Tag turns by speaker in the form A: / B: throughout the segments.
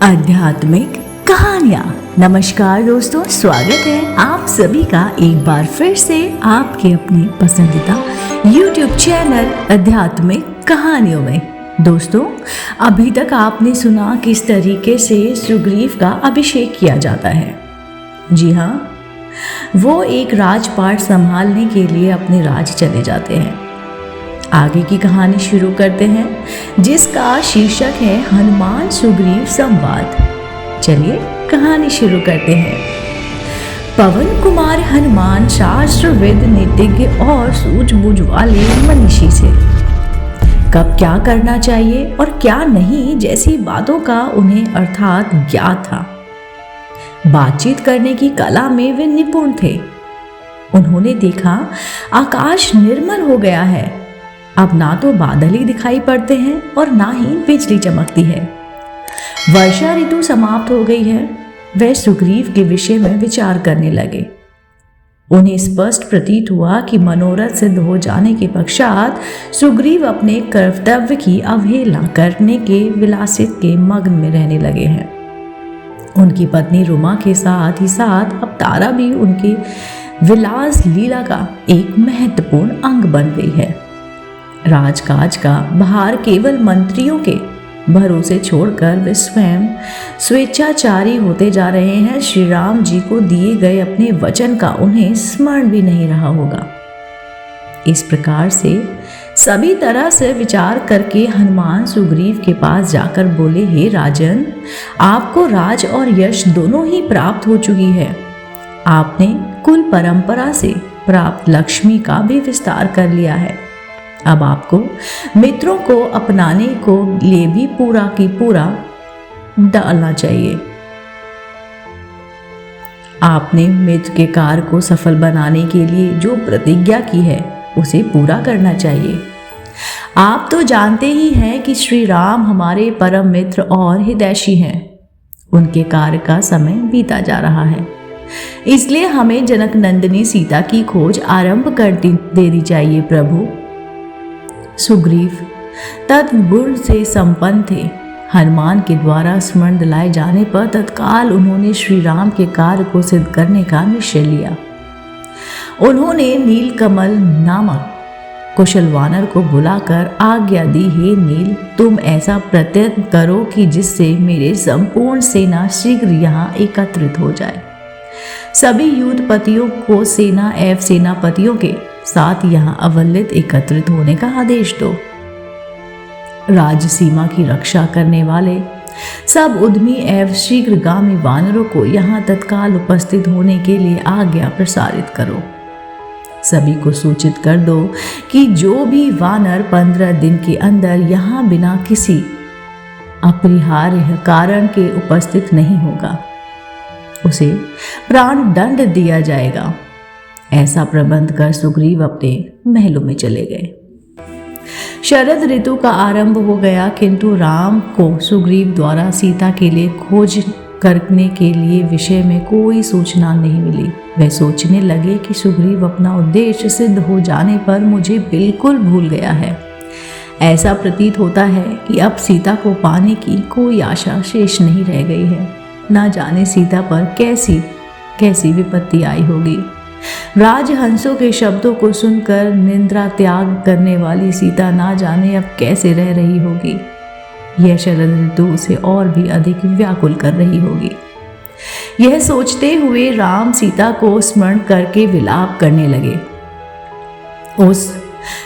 A: आध्यात्मिक कहानियाँ। नमस्कार दोस्तों, स्वागत है आप सभी का एक बार फिर से आपके अपने पसंदीदा YouTube चैनल आध्यात्मिक कहानियों में। दोस्तों, अभी तक आपने सुना किस तरीके से सुग्रीव का अभिषेक किया जाता है। जी हाँ, वो एक राजपाट संभालने के लिए अपने राज चले जाते हैं। आगे की कहानी शुरू करते हैं, जिसका शीर्षक है हनुमान सुग्रीव संवाद। चलिए कहानी शुरू करते हैं। पवन कुमार हनुमान शास्त्रविद, नीतिज्ञ और सूझबूझ वाले मनीषी थे। कब क्या करना चाहिए और क्या नहीं जैसी बातों का उन्हें अर्थात ज्ञात था। बातचीत करने की कला में वे निपुण थे। उन्होंने देखा आकाश निर्मल हो गया है। अब ना तो बादल ही दिखाई पड़ते हैं और ना ही बिजली चमकती है। वर्षा ऋतु समाप्त हो गई है। वे सुग्रीव के विषय में विचार करने लगे। उन्हें स्पष्ट प्रतीत हुआ कि मनोरथ सिद्ध हो जाने के पश्चात सुग्रीव अपने कर्तव्य की अवहेलना करने के विलासित के मग्न में रहने लगे हैं। उनकी पत्नी रुमा के साथ ही साथ अब तारा भी उनके विलास लीला का एक महत्वपूर्ण अंग बन गई है। राजकाज का भार केवल मंत्रियों के भरोसे छोड़कर वे स्वयं स्वेच्छाचारी होते जा रहे हैं। श्री राम जी को दिए गए अपने वचन का उन्हें स्मरण भी नहीं रहा होगा। इस प्रकार से सभी तरह से विचार करके हनुमान सुग्रीव के पास जाकर बोले, हे राजन, आपको राज और यश दोनों ही प्राप्त हो चुकी है। आपने कुल परंपरा से प्राप्त लक्ष्मी का भी विस्तार कर लिया है। अब आपको मित्रों को अपनाने को लिए भी पूरा की पूरा डालना चाहिए। आपने मित्र के कार्य को सफल बनाने के लिए जो प्रतिज्ञा की है उसे पूरा करना चाहिए। आप तो जानते ही हैं कि श्री राम हमारे परम मित्र और हितैषी हैं। उनके कार्य का समय बीता जा रहा है, इसलिए हमें जनक नंदिनी सीता की खोज आरंभ कर देनी चाहिए। प्रभु सुग्रीव तत्गुण से संपन्न थे। हनुमान के द्वारा स्मरण दिलाए जाने पर तत्काल उन्होंने श्री राम के कार्य को सिद्ध करने का निश्चय लिया। उन्होंने नीलकमल नामक कुशल वानर को बुलाकर आज्ञा दी, हे नील, तुम ऐसा प्रयत्न करो कि जिससे मेरे संपूर्ण सेना शीघ्र यहाँ एकत्रित हो जाए। सभी युद्धपतियों को सेना एवं सेनापतियों के साथ यहाँ अवलित एकत्रित होने का आदेश दो। राज सीमा की रक्षा करने वाले सब उद्यमी एवं शीघ्रगामी वानरों को यहाँ तत्काल उपस्थित होने के लिए आज्ञा प्रसारित करो। सभी को सूचित कर दो कि जो भी वानर 15 दिन के अंदर यहाँ बिना किसी अपरिहार्य कारण के उपस्थित नहीं होगा, उसे प्राण दंड दिया जाएगा। ऐसा प्रबंध कर सुग्रीव अपने महलों में चले गए। शरद ऋतु का आरंभ हो गया, किंतु राम को सुग्रीव द्वारा सीता के लिए खोज करने के लिए विषय में कोई सूचना नहीं मिली। वे सोचने लगे कि सुग्रीव अपना उद्देश्य सिद्ध हो जाने पर मुझे बिल्कुल भूल गया है। ऐसा प्रतीत होता है कि अब सीता को पाने की कोई आशा शेष नहीं रह गई है। ना जाने सीता पर कैसी विपत्ति आई होगी। राजहंसों के शब्दों को सुनकर निंद्रा त्याग करने वाली सीता ना जाने अब कैसे रह रही होगी। यह शरद ऋतु उसे और भी अधिक व्याकुल कर रही होगी। यह सोचते हुए राम सीता को स्मरण करके विलाप करने लगे। उस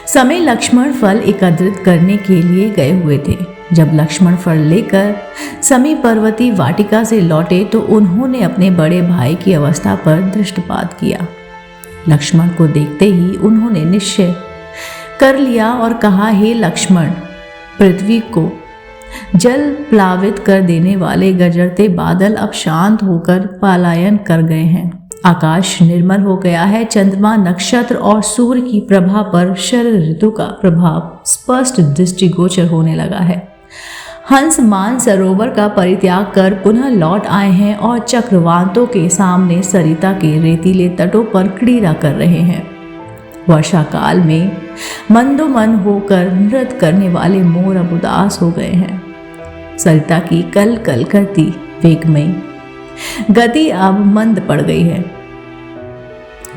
A: समय लक्ष्मण फल एकत्रित करने के लिए गए हुए थे। जब लक्ष्मण फल लेकर समीप पर्वती वाटिका से लौटे तो उन्होंने अपने बड़े भाई की अवस्था पर दृष्टिपात किया। लक्ष्मण को देखते ही उन्होंने निश्चय कर लिया और कहा, हे लक्ष्मण, पृथ्वी को जल प्लावित कर देने वाले गरजते बादल अब शांत होकर पलायन कर गए हैं। आकाश निर्मल हो गया है। चंद्रमा, नक्षत्र और सूर्य की प्रभा पर शरद ऋतु का प्रभाव स्पष्ट दृष्टिगोचर होने लगा है। हंस मान सरोवर का परित्याग कर पुनः लौट आए हैं और चक्रवातों के सामने सरिता के रेतीले तटों पर क्रीड़ा कर रहे हैं। वर्षा काल में मंदोमन होकर नृत्य करने वाले मोर अब उदास हो गए हैं। सरिता की कल कल करती वेगमयी गति अब मंद पड़ गई है।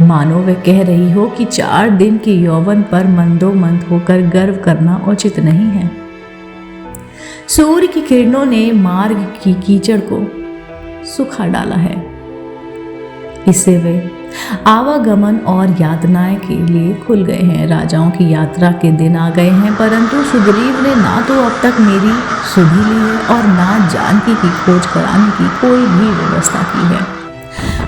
A: मानो वह कह रही हो कि 4 दिन के यौवन पर मंदोमंद होकर गर्व करना उचित नहीं है। सूर्य की किरणों ने मार्ग की कीचड़ को सुखा डाला है। इससे वे आवागमन और यातनाएं के लिए खुल गए हैं। राजाओं की यात्रा के दिन आ गए हैं, परंतु सुग्रीव ने ना तो अब तक मेरी सुधि ली है और ना जानकी की खोज कराने की कोई भी व्यवस्था की है।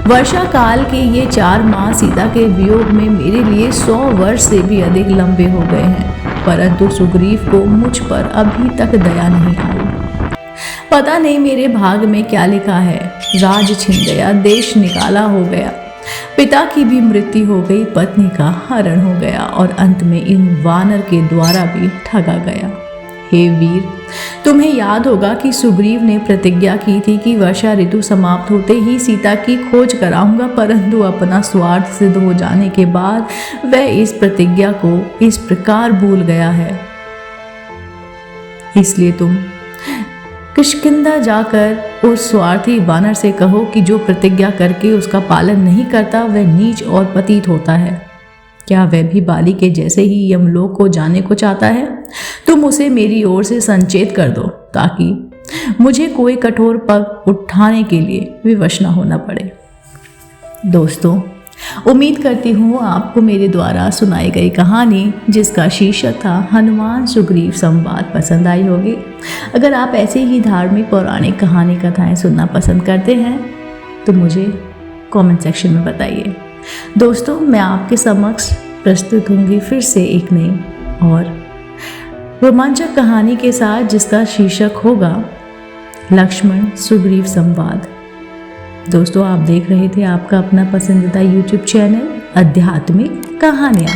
A: वर्षा काल के ये 4 माह सीता के वियोग में मेरे लिए 100 वर्ष से भी अधिक लंबे हो गए हैं, परंतु सुग्रीव को मुझ पर अभी तक दया नहीं आई। पता नहीं मेरे भाग में क्या लिखा है। राज छिन गया, देश निकाला हो गया, पिता की भी मृत्यु हो गई, पत्नी का हरण हो गया और अंत में इन वानर के द्वारा भी ठगा गया। हे वीर, तुम्हें याद होगा कि सुग्रीव ने प्रतिज्ञा की थी कि वर्षा ऋतु समाप्त होते ही सीता की खोज कराऊंगा, परंतु अपना स्वार्थ सिद्ध हो जाने के बाद वह इस प्रतिज्ञा को इस प्रकार भूल गया है। इसलिए तुम किष्किंधा जाकर उस स्वार्थी वानर से कहो कि जो प्रतिज्ञा करके उसका पालन नहीं करता वह नीच और पतित होता है। क्या वह भी बाली के जैसे ही यमलोक को जाने को चाहता है? तुम उसे मेरी ओर से संचेत कर दो ताकि मुझे कोई कठोर पग उठाने के लिए विवश न होना पड़े। दोस्तों, उम्मीद करती हूँ आपको मेरे द्वारा सुनाई गई कहानी, जिसका शीर्षक था हनुमान सुग्रीव संवाद, पसंद आई होगी। अगर आप ऐसे ही धार्मिक पौराणिक कहानी कथाएं सुनना पसंद करते हैं तो मुझे कमेंट सेक्शन में बताइए। दोस्तों, मैं आपके समक्ष प्रस्तुत होंगी फिर से एक नई और रोमांचक कहानी के साथ, जिसका शीर्षक होगा लक्ष्मण सुग्रीव संवाद। दोस्तों, आप देख रहे थे आपका अपना पसंदीदा YouTube चैनल आध्यात्मिक कहानियाँ।